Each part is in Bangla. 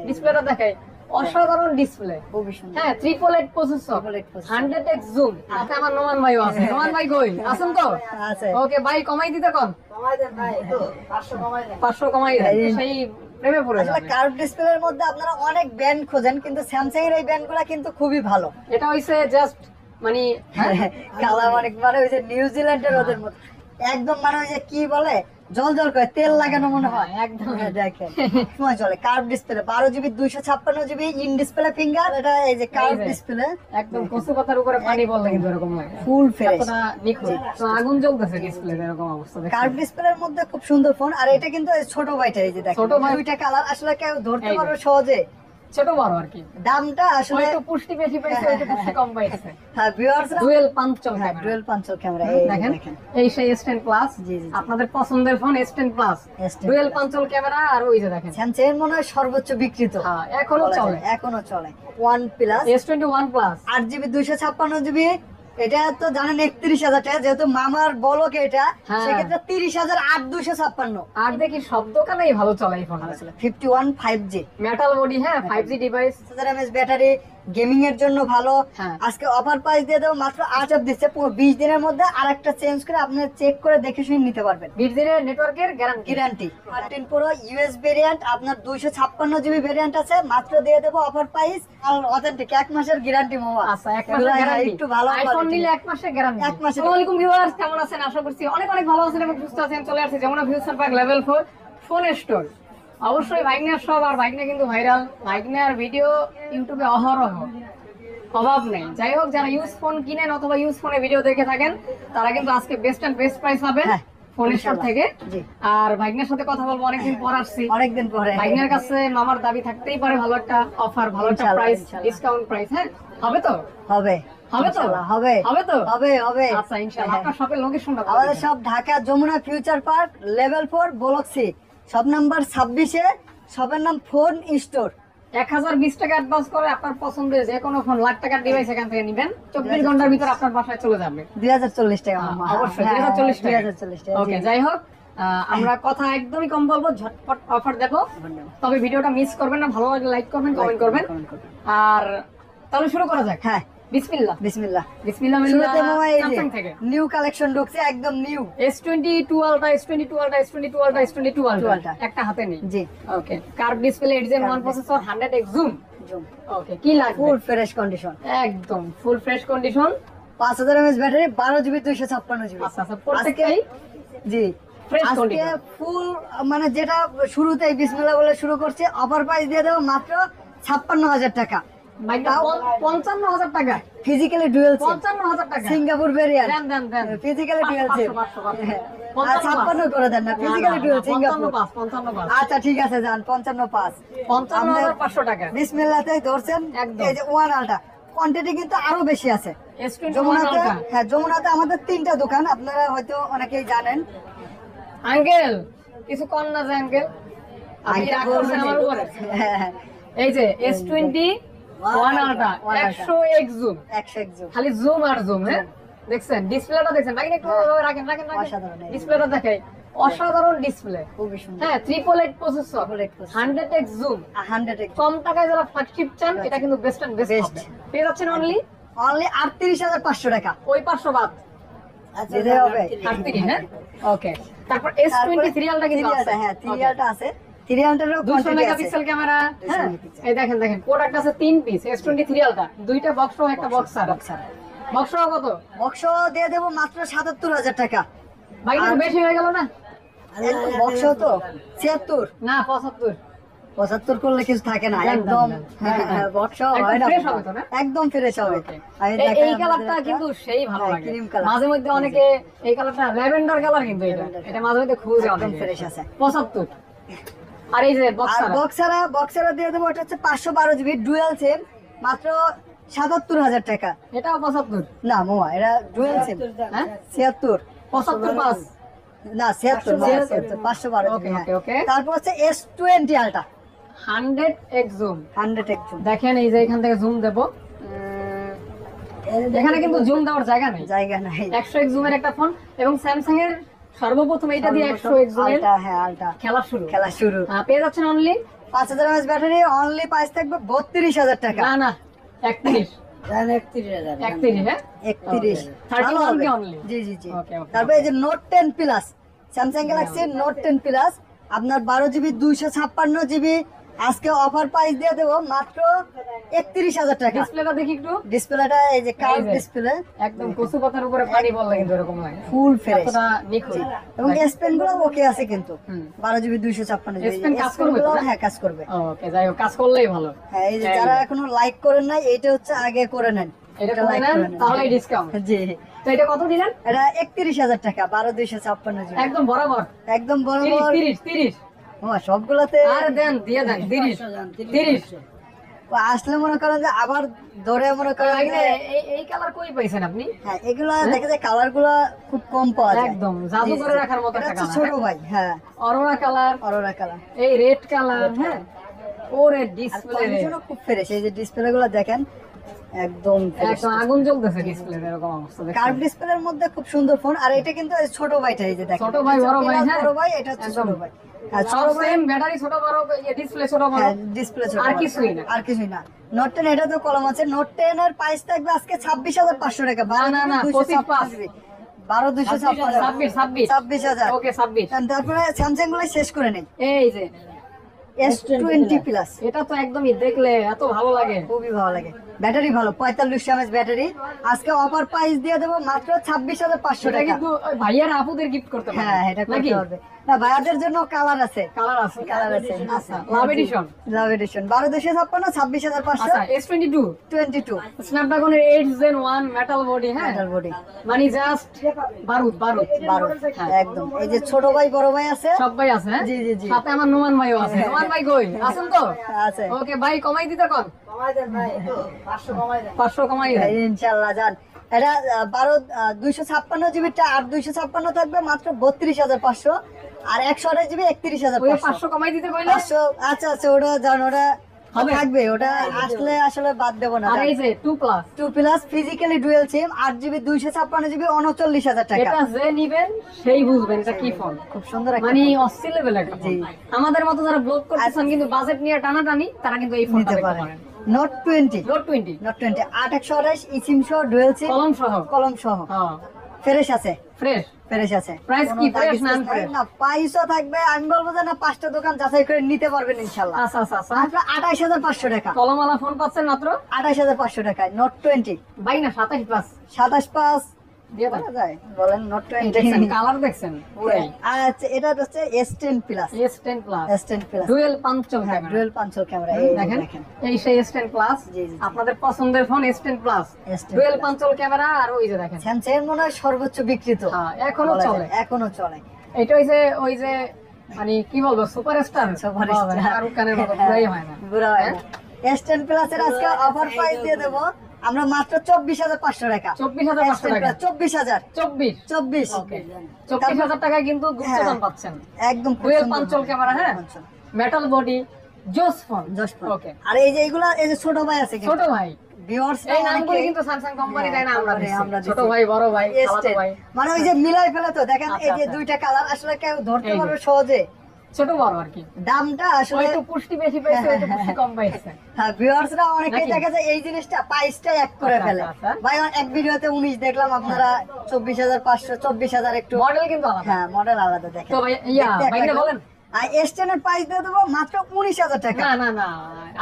ডিসপ্লেটা দেখাই, অসাধারণ ডিসপ্লে, খুবই সুন্দর। হ্যাঁ, 888 প্রসেসর, 100x জুম। আচ্ছা, আমার নোমান ভাইও আছে। নোমান ভাই কই আছেন? তো আছে। ওকে ভাই, কমাই দিতে কোন, কমাই দেন ভাই, একটু 500 কমাই দেন, সেই প্রেমে পড়ে আসলে যাবে। কার্ভ ডিসপ্লের মধ্যে আপনারা অনেক ব্র্যান্ড খোঁজেন, কিন্তু স্যামসাং এর এই ব্র্যান্ডগুলো কিন্তু খুবই ভালো। এটা হইছে জাস্ট মানে কালার অনেক মানে ওই যে নিউজিল্যান্ডের ওদের মতো একদম, মানে ওই যে কি বলে, জল জল করে তেল লাগানো মনে হয় একদম। হ্যাঁ, দেখেন সময় চলে। Curve display 12GB 256GB in display finger, এটা এই যে কার্ভ এই যে। ডিসপ্লে একদম কচু পাতার উপরে পানি পড়লে কিন্তু এরকম লাগে, ফুল ফ্রেশ। এতটা নিখুঁত। তো আগুন জ্বলতেছে ডিসপ্লে, এরকম অবস্থা দেখছেন? কার্ভ ডিসপ্লের মধ্যে খুব সুন্দর ফোন। আর এটা কিন্তু এই ছোট ভাইটা, এই যে দেখেন ছোট ভাই। দুইটা কালার, আসলে কেউ ধরতে এই যে। পারবে সহজে। ছোট বড় আর কি, দামটা আসলে হয়তো পুষ্টি বেশি পাইছে, হয়তো পুষ্টি কম পাইছে। হ্যাঁ ভিউয়ার্সরা, ডুয়েল পাঞ্চল হ্যাঁ ক্যামেরা, ডুয়াল পাঞ্চল ক্যামেরা, দেখেন এই সেই S10 প্লাস, জি, জি, জি। আপনাদের পছন্দের phone S10 plus, S10 dual punch hole camera. আর ওই যে দেখেন, স্যামসাং এর মনে হয় সর্বোচ্চ বিক্রিত, হ্যাঁ, এখনো বলা যায়, চলে এখনো চলে। One plus S21 plus, 8GB 256GB, এটা তো জানেন 31,000 টাকা, যেহেতু মামার বলক এটা, হ্যাঁ। সেক্ষেত্রে 30,256। আর দেখি সব দোকানেই ভালো চলে এই ফোন। 51 5G মেটাল বডি, হ্যাঁ, 5G device. 1000 mAh battery, gaming এর জন্য ভালো। হ্যাঁ। আজকে অফার প্রাইস দিয়ে দেবো মাত্র 8 দিচ্ছে, 20 দিনের মধ্যে আরেকটা চেঞ্জ করে আপনি চেক করে দেখে শুনে নিতে পারবেন। বিটজের নেটওয়ার্কের guarantee. Guarantee. 13 Pro US variant, আপনার 256GB ভেরিয়েন্ট আছে, মাত্র দিয়ে দেবো অফার প্রাইস। আর অথেন্টিক 1 মাসের গ্যারান্টি মোবাইল। আচ্ছা, 1 মাসের গ্যারান্টি, একটু ভালো আইফোন quality। নিলে 1 মাসের গ্যারান্টি। 1 মাসের। আসসালামু আলাইকুম ভিউয়ার্স, কেমন আছেন? আশা করছি অনেক অনেক ভালো আছেন এবং সুস্থ আছেন। চলে আসছে Jamuna future park level 4 phone store. অবশ্যই ভাইগনার সব, আর ভাইগনা কিন্তু ভাইরাল, ভাইগনার ভিডিও ইউটিউবে অহরহ, অভাব নেই। যাই হোক, যারা ইউজ ফোন কিনেন অথবা ইউজ ফোনে ভিডিও দেখে থাকেন, তারা কিন্তু আজকে বেস্ট এন্ড বেস্ট প্রাইস পাবেন হ্যাঁ, ফোন স্টোর ইনশাআল্লাহ। থেকে। জি। আর ভাইগনার সাথে কথা বলবো, অনেকদিন পর আসছি। অনেকদিন পরে ভাইগনার কাছে মামার দাবি থাকতেই পারে ভালো একটা অফার, ভালো একটা ইনশাআল্লাহ, প্রাইস, ইনশাআল্লাহ। Discount price. হ্যাঁ, হবে তো? হবে, হবে তো? ইনশাআল্লাহ হবে, হবে তো? হবে, হবে। আচ্ছা, ইনশাআল্লাহ। আপনার শপের লোকেশনটা বলে আমাদের দিন। সব Dhaka Jamuna future park level 4 block C, shop number 26-এ, শপের নাম ফোন স্টোর। 1020 টাকা অ্যাডভান্স করে আপনার পছন্দের যে কোনো ফোন, লাখ টাকার ডিভাইস এখান থেকে নেবেন, 24 ঘন্টার ভিতর আপনার বাসায় চলে যাবে। 2040 টাকা মামা। অবশ্যই হ্যাঁ, 2040 টাকা। 2040 টাকা। ওকে, যাই হোক, আমরা কথা একদমই কম বলবো, ঝটপট অফার দেবো। তবে ভিডিওটা মিস করবেন না, ভালো লাগলে লাইক করবেন, কমেন্ট করবেন। আর তাহলে শুরু করা যাক। হ্যাঁ, বিসমিল্লাহ বিসমিল্লাহ। বিসমিল্লাহ। শুরুতে মামা এই যে স্যামসাং থেকে নিউ কালেকশন ঢুকছে, একদম new. S22 ultra, S22 ultra, S22 ultra, S22 ultra, একটা হাতে নেই। জি, okay, curve display, 8 Gen 1 processor, 100x zoom. Zoom, okay, কি লাগবে? ফুল ফ্রেশ কন্ডিশন, একদম full fresh condition. 5000 mAh battery, 12GB 256GB। আচ্ছা আচ্ছা, প্রত্যেকটাই জি, ফ্রেশ আজকে কন্ডিশন। ফুল মানে যেটা শুরুতেই বিসমিল্লাহ বলে শুরু করছে, অফার প্রাইস দিয়ে দেবো মাত্র 56,000 টাকা। ভাইটা 55,000 টাকা, ফিজিক্যালি ডুয়েল সিম, 55,000 টাকা। সিঙ্গাপুর ভেরিয়েন্ট, দেন দেন দেন, ফিজিক্যালি ডুয়েল সিম। 500 আর 56 করে দেন না, ফিজিক্যালি ডুয়েল সিঙ্গাপুর। 55,500 আচ্ছা ঠিক আছে, যান 55,500। 55,500 টাকা। বিসমিল্লাহতেই ধরছেন। একদম। এই যে ওয়ান আলটা কোয়ান্টিটি কিন্তু আরো বেশি আছে S21 যমুনাতে। আলট্রা। হ্যাঁ, যমুনাতে আমাদের 3টা দোকান, আপনারা হয়তো অনেকেই জানেন। আঙ্কেল কিছু কম না যে আঙ্কেল, আপনি আঙ্কেল রাগ করছেন আমার উপরে? হ্যাঁ, এই যে S21 ultra, 100x zoom, 101 zoom. খালি জুম আর জুম। হ্যাঁ, দেখছেন ডিসপ্লেটা, দেখছেন ভাই, একটু রাখেন রাখেন রাখেন, অসাধারণ। ডিসপ্লেটা দেখাই, অসাধারণ ডিসপ্লে। খুবই সুন্দর। হ্যাঁ, 888 প্রসেসর, 888 processor। 100x zoom. 100 কম টাকায় যারা ফ্ল্যাগশিপ চান, এটা কিন্তু বেস্ট এন্ড বেস্ট Best। পেয়ে যাচ্ছেন অনলি অনলি 38,500 টাকা ওই 500 বাদ দিতে হবে। 38। হ্যাঁ, ওকে। তারপর S23 আলটা কিন্তু আছে। সিরিয়ালটা, হ্যাঁ সিরিয়ালটা আছে। সিরিয়ালটারও 200 কোয়ান্টিটি আছে। Megapixel camera. 200 হ্যাঁ, megapixel। এই দেখেন দেখেন, প্রোডাক্ট আছে 3 পিস S23 আলটা, দুইটা বক্স সহ একটা বক্সার। বক্সার। বক্স সহ কত বক্স দিয়ে দেবো মাত্র 77,000 টাকা। ভাই? একটু বেশি হয়ে গেল না? একদম বক্স তো 76, না, 75। 75 করলে কিছু থাকে না, দেন, দেন, একদম দেন, দেন, দেন। বক্স একদম হয় না, fresh হবে তো না? একদম ফ্রেশ হবে। Okay. আর এই দেখেন কালারটা আমাদের কিন্তু একটা- সেই ভালো হ্যাঁ, লাগে। cream color। মাঝে মধ্যে অনেকে এই কালারটা ল্যাভেন্ডার কালার, কিন্তু Lavender এটা মাঝে মধ্যে খুঁজে একদম অনেকে। fresh আছে। 75। আর এই যে আর বক্সার, বক্সারা দিয়ে দেবো, এটা হচ্ছে 512GB ডুয়াল সিম, মাত্র 77,000 টাকা। এটাও 75। না মামা, এটা ডুয়াল সিম। হ্যাঁ, 76, 75 পাস। না 76, 512GB। ওকে হ্যাঁ। ওকে ওকে। তারপর হচ্ছে S20 আলটা, 100x জুম। 100x zoom. দেখেন এই যে এখান থেকে জুম দেবো, এখানে কিন্তু জুম দেওয়ার জায়গা নেই। জায়গা নাই। 100x জুমের একটা ফোন, এবং স্যামসাং এর সর্বপ্রথম এইটা দিয়ে 100x জুমের আলটা, হ্যাঁ আলটা খেলা শুরু। খেলা শুরু। পেয়ে যাচ্ছেন only 5000 mAh battery, only price থাকবে 32000 টাকা। না না 31 31,000 31 হ্যাঁ 31 31 ভালো হবে। কি only? জি জি জি। Okay, okay, তারপরে এই যে note 10 plus, Samsung Galaxy note 10 plus, আপনার 12GB 256GB, আজকে অফার প্রাইস দিয়ে দেবো মাত্র 31000 টাকা। ডিসপ্লেটা দেখি একটু ডিসপ্লেটা এই যে কার্ভ এই যে। ডিসপ্লে, একদম কচু পাতার উপরে পানি পড়লে কিন্তু এরকম লাগে ফুল ফ্রেশ, এতটা নিখুঁত এবং এস পেন গুলো ওকে আছে কিন্তু হুম। 12GB 256GB। S Pen কাজ করবে তো, না? হ্যাঁ কাজ করবে। ওকে যাই হোক কাজ করলেই ভালো হ্যাঁ এই যে যারা এখনো লাইক করেন নাই, এটা হচ্ছে আগে করে নেন, এটা করে like নেন করে নেন। তাহলে ডিসকাউন্ট জি, তো এটা কত দিলেন এটা 31000 টাকা, 12256GB, একদম বরাবর একদম 30 বরাবর। 30 ও সবগুলাতে আর দেন দিয়ে দেন 30 30 ও আসলে মনে করেন যে আবার ধরে মনে করেন যে এই কালার কই পাইছেন আপনি হ্যাঁ এগুলা দেখা যায় কালার গুলা খুব কম পাওয়া যায়, একদম জাদু করে রাখার মতো এটা একটা হচ্ছে কালার ছোট ভাই। হ্যাঁ অরোরা কালার অরোরা কালার, এই রেড কালার হ্যাঁ ওরে ডিসপ্লে কন্ডিশনও খুব ফ্রেশ। এই যে ডিসপ্লে গুলো দেখেন একদম একদম আগুন জ্বলতেছে ডিসপ্লে এরকম অবস্থা দেখছেন? কার্ভ ডিসপ্লের মধ্যে খুব সুন্দর ফোন। আর এটা কিন্তু এই ছোট ভাইটা, এই যে দেখেন ছোট ভাই, বড় ভাই, হ্যাঁ। বড় ভাই, এটা হচ্ছে ছোট একদম। ভাই। আর সব ছোট ভাই সেম ব্যাটারি ছোট বড় ডিসপ্লে ছোট বড় হ্যাঁ ডিসপ্লে ছোট, আর বড়। কিছুই না। আর কিছুই না। নোট 10 এটা তো কলম আছে। নোট 10 এর প্রাইস থাকবে আজকে 26500 টাকা। না, না, 25,500 12256 26 26000 ওকে 26 তারপরে স্যামসাং গুলো শেষ করে নেই। এই যে S20 প্লাস এটা তো একদমই দেখলে এত ভালো লাগে খুবই ভালো লাগে, ব্যাটারি ভালো, 45 mAh ব্যাটারি। আজকে অফার প্রাইস দিয়ে দেবো মাত্র 26500 এটা টাকা। কিন্তু ওই ভাইয়ার আপুদের গিফট করতে পারে হ্যাঁ এটা নাকি করতে পারবে না, ভাইয়াদের জন্য কালার আছে, কালার আছে কালার আছে। আচ্ছা লাভ এডিশন লাভ এডিশন 12256 26500 আচ্ছা S22 22 স্ন্যাপড্রাগনের 8 Gen 1 মেটাল বডি হ্যাঁ মেটাল বডি মানে জাস্ট বারুদ 12 হ্যাঁ। একদম। এই যে ছোট ভাই বড় ভাই আছে, সবাই আছে হ্যাঁ জি, জি, জি। সাথে আমার নোমান ভাইও আছে নোমান ভাই কই আছেন তো আছে ওকে ভাই কমাই দিতে কোন 500 কমাই দেন ইনশাআল্লাহ। জান এটা 256GB টা, আর 256 থাকবে মাত্র 32500, আর 128GB ওই 31500। 500 কমাই দিতে কইলে 500 আচ্ছা আচ্ছা, ওটা জান, ওটা হবে? থাকবে, ওটা আসলে আসলে বাদ দেব না। আর এই যে 2 plus 2 plus physically dual SIM 8GB 256GB 39000 টাকা। এটা যে নিবেন সেই বুঝবেন এটা কি ফোন খুব সুন্দর একটা মানে অস্থির লেভেল একটা জি। ফোন। আমাদের মতো যারা ব্লগ করতেছেন কিন্তু বাজেট নিয়ে টানাটানি তারা কিন্তু এই ফোনটা নিতে দেখতে পারেন। পারেন নোট 20 নোট 20 নোট 20 8128 ইসিম সহ ডুয়াল সিম কলম সহ কলম সহ হ্যাঁ ফ্রেশ আছে, ফ্রেশ ফ্রেশ আছে। Price কোনো কি? দাগ Fresh না স্পেস unfresh? না, প্রাইসও থাকবে। আমি বলবো যে না, 5টা দোকান যাচাই করে নিতে পারবেন ইনশাআল্লাহ। আচ্ছা আচ্ছা আচ্ছা মাত্র 28500 টাকা, কলমওয়ালা ফোন পাচ্ছেন মাত্র 28500 টাকায় নোট 20 বাই না 27 প্লাস 27 দিয়ে দেন বলা যায়, বলেন নোট দেখছেন 20। কালার দেখছেন পুরাই আচ্ছা এটা হচ্ছে S10 plus, S10 plus S10 plus dual পাঞ্চল camera dual পাঞ্চল camera. দেখেন এই সেই S10 প্লাস জি, জি, জি। আপনাদের পছন্দের phone S10 plus S10 dual Plus। Punch hole camera আর ওই যে দেখেন স্যামসাং এর মনে হয় সর্বোচ্চ বিক্রিত, হ্যাঁ, এখনো বলা যায়, চলে এখনো চলে। এটা ওই যে মানে কি বলবো সুপারস্টার সুপারস্টার। শাহরুখ খানের মতো পুরাই হয় না বুড়া হয় না। S10 প্লাস এর আজকে অফার প্রাইস দিয়ে দেবো আমরা মাত্র 24500 টাকা। 24500 টাকা 24000 24 ওকে 24000 টাকায় কিন্তু গুপ্তদান হ্যাঁ। পাচ্ছেন একদম খুব ডুয়াল সুন্দর। পাঞ্চল ক্যামেরা হ্যাঁ মেটাল বডি জোস ফোন Just ফোন। ওকে আর এই যে এইগুলা, এই যে ছোট ভাই আছে ছোট ভাই ভিউয়ার্স এই নামগুলো কিন্তু স্যামসাং কোম্পানি দেয় না আমরা আমরা দিচ্ছি। ছোট দিচ্ছি। ভাই বড় ভাই খালাতো ভাই মানে ওই যে মিলাই ফেলে তো দেখেন, এই যে আচ্ছা। দুইটা কালার আসলে কেউ ধরতে এই যে। পারবে সহজে। ছোট বড় আর কি দামটা আসলে একটু পুষ্টি বেশি পাইছে একটু পুষ্টি কম পাইছে হ্যাঁ ভিউয়ার্সরা অনেকেই নাকি? দেখা যায় এই জিনিসটা প্রাইসটা এক করে আচ্ছা, ফেলে। আচ্ছা। ভাই এক ভিডিওতে 19 দেখলাম, আপনারা 24500 24000 একটু মডেল কিন্তু আলাদা হ্যাঁ মডেল আলাদা দেখেন। তো ভাই ইয়া দেখতে ভাইরা একরকম। বলেন আর S10 এর প্রাইস দিয়ে দেবো মাত্র 19000 টাকা। না না না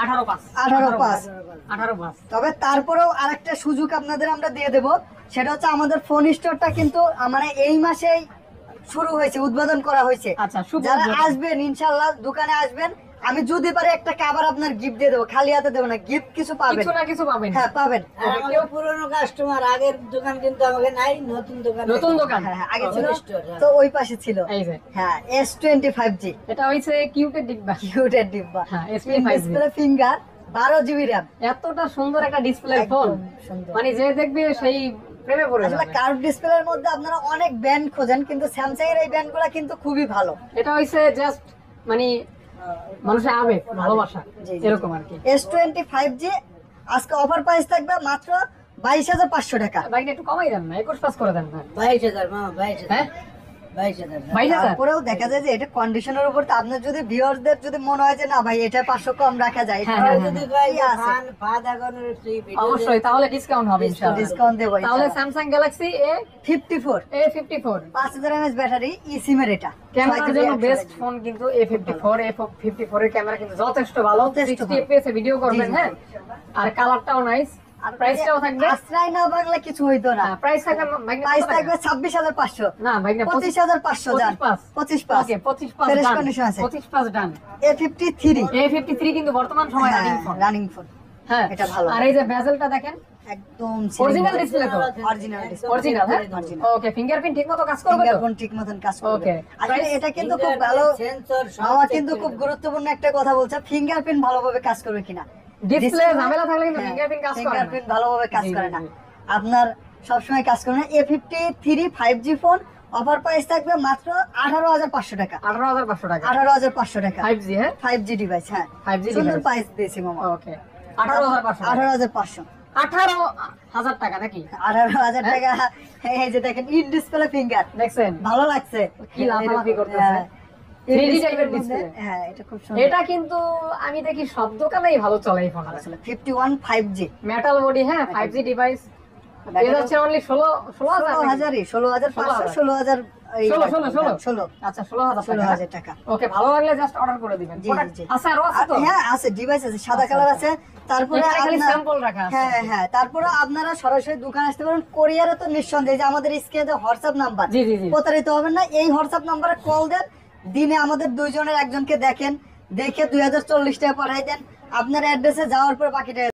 18 পাস 18 পাস তবে তারপরেও আরেকটা সুযোগ আপনাদের আমরা দিয়ে দেব, সেটা হচ্ছে আমাদের ফোন স্টোরটা কিন্তু মানে এই মাসেই শুরু হয়েছে, উদ্বোধন করা হয়েছে। আচ্ছা শুভ যারা উদ্বোধন। আসবেন ইনশাআল্লাহ দোকানে আসবেন, আমি যদি পারি একটা কাভার আপনার গিফট দিয়ে দেবো, খালি হাতে দেবো না, গিফট কিছু পাবেন। কিছু না কিছু পাবেন হ্যাঁ পাবেন। কেউ পুরনো কাস্টমার, আগের দোকান কিন্তু আমাকে নাই, নতুন দোকান। নতুন দোকান হ্যাঁ হ্যাঁ, আগে ছিল স্টোর, হ্যাঁ। তো ওই পাশে ছিল। এই যে হ্যাঁ S25G এটা হইছে কিউটের ডিব্বা কিউটের ডিব্বা, হ্যাঁ, S25G display finger, 12GB RAM। এতটা সুন্দর একটা ডিসপ্লে ফোন একদম সুন্দর। মানে যে দেখবে সেই প্রেমে পড়ে আসলে যাবে কার্ভ ডিসপ্লের মধ্যে আপনারা অনেক ব্র্যান্ড খোঁজেন, কিন্তু স্যামসাং এর এই ব্র্যান্ডগুলো কিন্তু খুবই ভালো। এটা হইছে জাস্ট মানে মানুষের আবেগ ভালোবাসা জি, জি। এরকম আর কি S25G আজকে অফার প্রাইস থাকবে মাত্র 22500 টাকা। বাইকটা একটু কমাই দেন না 21 পাস করে দেন না 22,000 মামা, 22,000। হ্যাঁ 22,000 22,000 তারপরেও দেখা যায় যে এটা কন্ডিশনের উপর, তো আপনার যদি ভিউয়ারদের যদি মনে হয় যে না ভাই এটা 500 কম রাখা যায়, হ্যাঁ, আর হ্যাঁ, যদি কয় যে আছে। ফান আগানোর সেই ভিডিও অবশ্যই, তাহলে ডিসকাউন্ট হবে ইনশাআল্লাহ। ডিসকাউন্ট দেবো তাহলে ইনশাআল্লাহ। Samsung Galaxy A54 A54 5000 mAh battery, ই-সিমের এটা ক্যামেরার 6 GB জন্য 128 বেস্ট ফোন কিন্তু A54 এর ক্যামেরা কিন্তু যথেষ্ট ভালো, যথেষ্ট 60 ভালো। fps এ ভিডিও করবেন। জি, জি। হ্যাঁ, আর কালারটাও নাইস, আর প্রাইসটাও থাকবে। আশ্রয় না বাংলা কিছু হইতো না, প্রাইস থাকবে প্রাইস থাকবে 26500, না ভাই না 25500 জান, 25,500 ওকে 25,500 Fresh ডান, condition আছে। 25,500 ডান। A53 A53 কিন্তু বর্তমান সময় রানিং ফোন। রানিং ফোন, হ্যাঁ, এটা ভালো। আর এই যে বেজেলটা দেখেন, একদম অরিজিনাল ডিসপ্লে তো, অরিজিনাল ডিসপ্লে, অরিজিনাল। হ্যাঁ, ওকে, ফিঙ্গারপ্রিন্ট ঠিকমতো কাজ করবে তো? ফিঙ্গারপ্রিন্ট ঠিক মতন কাজ করবে। Okay. আসলে এটা কিন্তু খুব ভালো, সেন্সর আমার কিন্তু খুব গুরুত্বপূর্ণ একটা কথা বলছে, ফিঙ্গারপ্রিন্ট ভালোভাবে কাজ করবে কিনা। ডিসপ্লে ঝামেলা থাকলে কিন্তু হ্যাঁ, ফিঙ্গারপ্রিন্ট কাজ করে না। ফিঙ্গারপ্রিন্ট ভালোভাবে কাজ জি, করে জি, না, জি। আপনার সবসময় কাজ করে না। A53 5G phone, offer price থাকবে মাত্র 18,500 টাকা, 18,500 টাকা 18,500 টাকা 5G। হ্যাঁ, 5G ডিভাইস। হ্যাঁ, 5G সুন্দর device। প্রাইস দিয়েছি মামা, ওকে 18,500 18,500 18,000 টাকা নাকি? 18,000 টাকা। এই যে দেখেন ইন ডিসপ্লে ফিঙ্গার, দেখছেন ভালো লাগছে, কি লাফালাফি করতেছে। 3D টাইপের ডিসপ্লে। হ্যাঁ, এটা খুব সুন্দর। এটা কিন্তু আমি দেখি সব দোকানেই ভালো চলে এই ফোন। আসলে 51 5G, মেটাল বডি, হ্যাঁ 5G ডিভাইস। এর হচ্ছে অনলি 16,000 16,000, 16,500, 16,000, 16 আচ্ছা 16,000 16,000 টাকা। ওকে, ভালো লাগলে জাস্ট অর্ডার করে দিবেন। জি, Product জি। আছে আরো আছে তো? হ্যাঁ আছে, ডিভাইস আছে, সাদা কালার আছে। তারপরে এখানে খালি আপনার- স্যাম্পল রাখা আছে। হ্যাঁ হ্যাঁ, তারপরে আপনারা সরাসরি দোকানে আসতে পারেন। কোরিয়ারে তো নিঃসন্দেহে যে আমাদের স্ক্রিনে হোয়াটসঅ্যাপ নাম্বার, জি, জি, জি। প্রতারিত হবেন না। এই হোয়াটসঅ্যাপ নাম্বারে কল দেন, দিনে আমাদের দুইজনের একজনকে দেখেন, দেখে 2040 টাকা পাঠাই দেন, আপনার অ্যাড্রেসে যাওয়ার পর বাকিটা